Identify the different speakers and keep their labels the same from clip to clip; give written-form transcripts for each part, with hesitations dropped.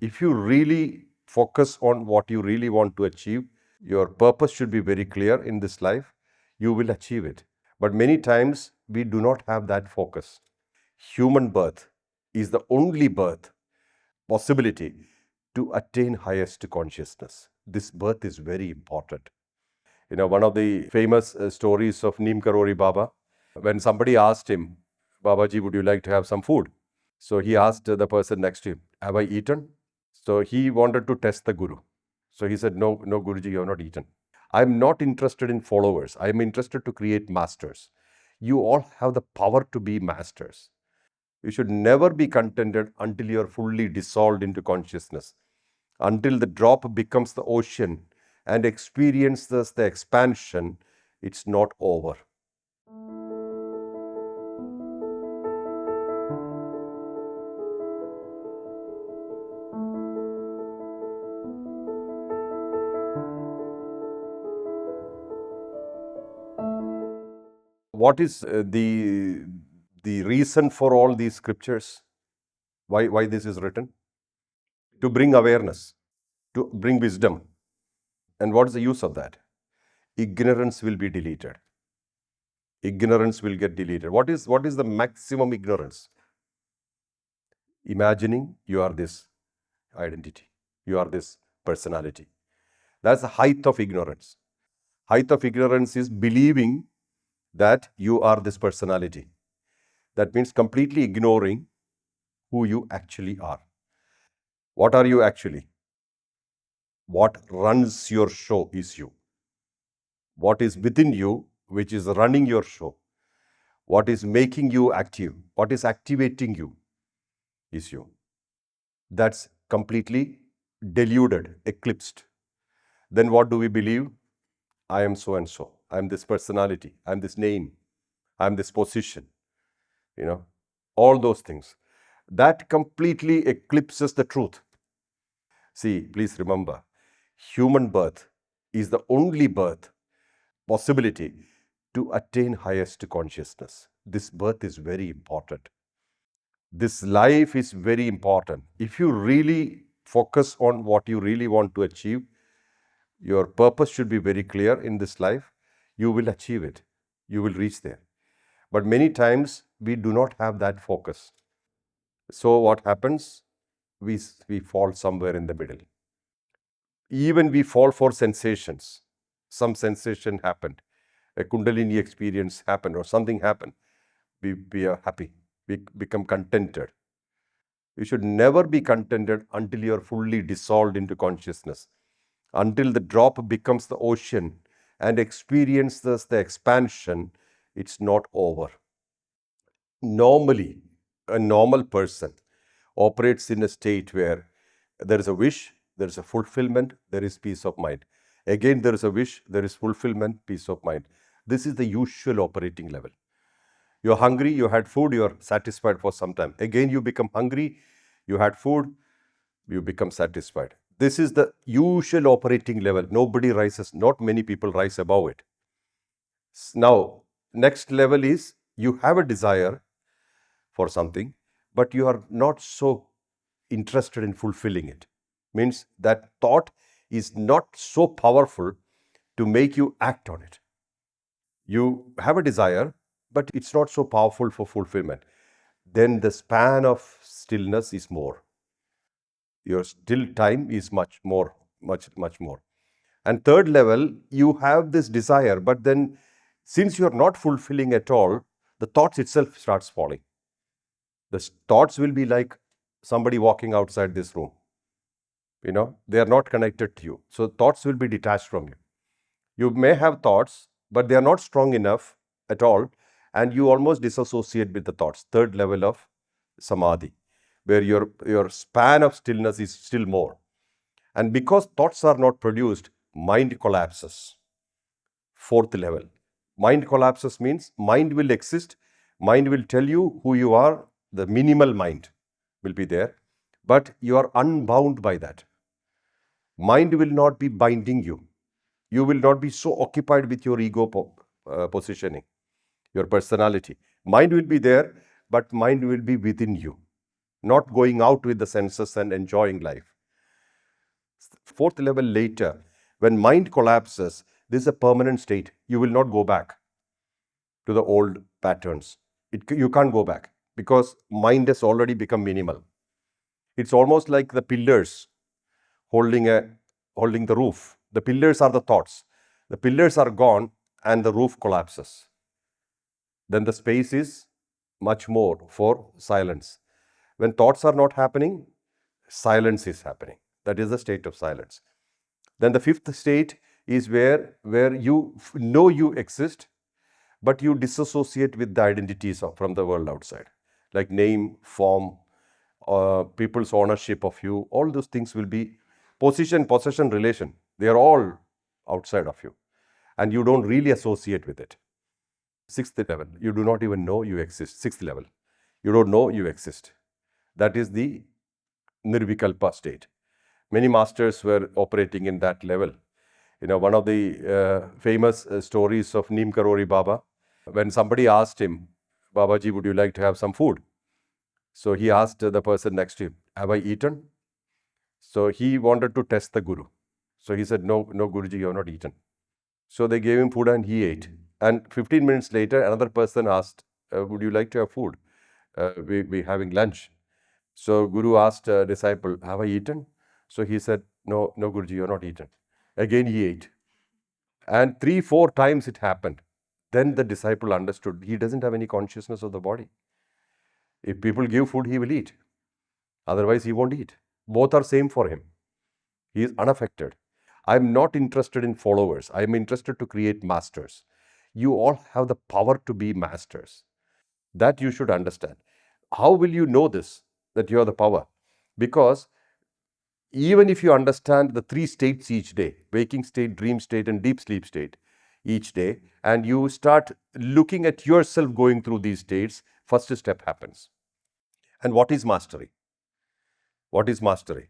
Speaker 1: If you really focus on what you really want to achieve, your purpose should be very clear in this life, you will achieve it. But many times we do not have that focus. Human birth is the only birth possibility to attain highest consciousness. This birth is very important. One of the famous stories of Neem Karoli Baba, when somebody asked him, Babaji, would you like to have some food? So he asked the person next to him, have I eaten? So he wanted to test the Guru. So he said, no, no, Guruji, you have not eaten. I'm not interested in followers. I'm interested to create masters. You all have the power to be masters. You should never be contented until you are fully dissolved into consciousness, until the drop becomes the ocean and experiences the expansion. It's not over. What is the reason for all these scriptures? Why this is written? To bring awareness, to bring wisdom. And what is the use of that? Ignorance will be deleted. Ignorance will get deleted. What is the maximum ignorance? Imagining you are this identity, you are this personality. That's the height of ignorance. Height of ignorance is believing that you are this personality. That means completely ignoring who you actually are. What are you actually? What runs your show is you. What is within you, which is running your show, what is making you active, what is activating you is you. That's completely deluded, eclipsed. Then what do we believe? I am so and so. I am this personality. I am this name. I am this position. All those things. That completely eclipses the truth. See, please remember, human birth is the only birth possibility to attain highest consciousness. This birth is very important. This life is very important. If you really focus on what you really want to achieve, your purpose should be very clear in this life, you will achieve it. You will reach there. But many times we do not have that focus. So what happens? We fall somewhere in the middle. Even we fall for sensations. Some sensation happened. A Kundalini experience happened or something happened. We are happy. We become contented. You should never be contented until you are fully dissolved into consciousness, until the drop becomes the ocean and experiences the expansion. It's not over. Normally, a normal person operates in a state where there is a wish, there is a fulfillment, there is peace of mind. Again, there is a wish, there is fulfillment, peace of mind. This is the usual operating level. You're hungry, you had food, you're satisfied for some time. Again, you become hungry, you had food, you become satisfied. This is the usual operating level. Nobody rises, not many people rise above it. Now, next level is you have a desire for something, but you are not so interested in fulfilling it. Means that thought is not so powerful to make you act on it. You have a desire, but it's not so powerful for fulfillment. Then the span of stillness is more. Your still time is much more. And third level, you have this desire, but then since you're not fulfilling at all, the thoughts itself starts falling. The thoughts will be like somebody walking outside this room. They are not connected to you. So thoughts will be detached from you. You may have thoughts, but they are not strong enough at all, and you almost disassociate with the thoughts. Third level of Samadhi, where your span of stillness is still more. And because thoughts are not produced, mind collapses. Fourth level. Mind collapses means mind will exist, mind will tell you who you are, the minimal mind will be there, but you are unbound by that. Mind will not be binding you. You will not be so occupied with your ego positioning, your personality. Mind will be there, but mind will be within you. not going out with the senses and enjoying life. Fourth level later, when mind collapses, this is a permanent state. You will not go back to the old patterns. You can't go back because mind has already become minimal. It's almost like the pillars holding a holding the roof. The pillars are the thoughts. The pillars are gone and the roof collapses. Then the space is much more for silence. When thoughts are not happening, silence is happening. That is the state of silence. Then the fifth state is where you know you exist, but you disassociate with the identities from the world outside, like name, form, people's ownership of you. All those things will be position, possession, relation. They are all outside of you, and you don't really associate with it. Sixth level, you do not even know you exist. Sixth level, you don't know you exist. That is the nirvikalpa state. Many masters were operating in that level. One of the famous stories of Neem Karoli Baba, when somebody asked him, Babaji, would you like to have some food? So he asked the person next to him, have I eaten? So he wanted to test the Guru. So he said, no, no, Guruji, you have not eaten. So they gave him food and he ate. And 15 minutes later, another person asked, would you like to have food? We're having lunch. So Guru asked a disciple, have I eaten? So he said, no, no, Guruji, you have not eaten. Again he ate. And 3, 4 times it happened. Then the disciple understood he doesn't have any consciousness of the body. If people give food, he will eat. Otherwise, he won't eat. Both are same for him. He is unaffected. I'm not interested in followers. I'm interested to create masters. You all have the power to be masters. That you should understand. How will you know this, that you have the power? Because even if you understand the 3 states each day, waking state, dream state, and deep sleep state each day, and you start looking at yourself going through these states, first step happens. And what is mastery? What is mastery?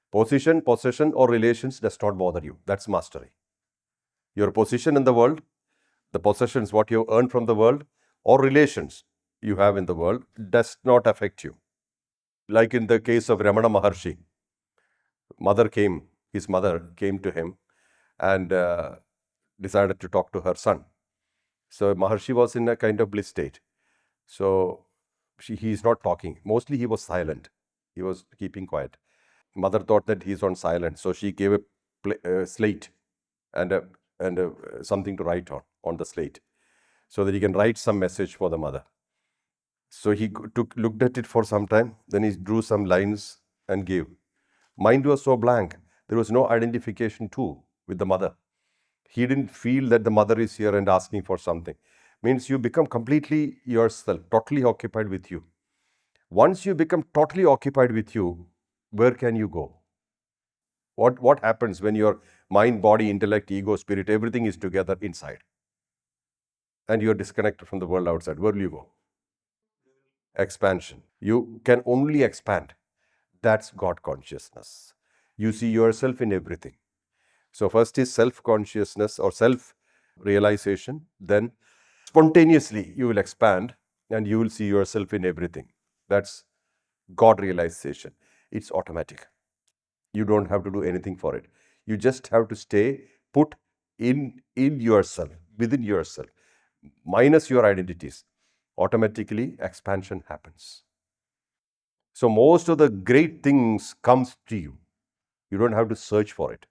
Speaker 1: Position, possession, or relations does not bother you. That's mastery. Your position in the world, the possessions, what you earn from the world, or relations you have in the world, does not affect you. Like in the case of Ramana Maharishi, his mother came to him and decided to talk to her son. So Maharishi was in a kind of bliss state. So he is not talking. Mostly he was silent. He was keeping quiet. Mother thought that he's on silent, so she gave a slate and something to write on the slate, so that he can write some message for the mother. So he looked at it for some time. Then he drew some lines and gave. Mind was so blank. There was no identification too with the mother. He didn't feel that the mother is here and asking for something. Means you become completely yourself, totally occupied with you. Once you become totally occupied with you, where can you go? What happens when your mind, body, intellect, ego, spirit, everything is together inside? And you're disconnected from the world outside. Where will you go? Expansion. You can only expand. That's God consciousness. You see yourself in everything. So first is self-consciousness or self-realization. Then spontaneously you will expand and you will see yourself in everything. That's God realization. It's automatic. You don't have to do anything for it. You just have to stay put in yourself, within yourself, minus your identities. Automatically expansion happens. So most of the great things comes to you. You don't have to search for it.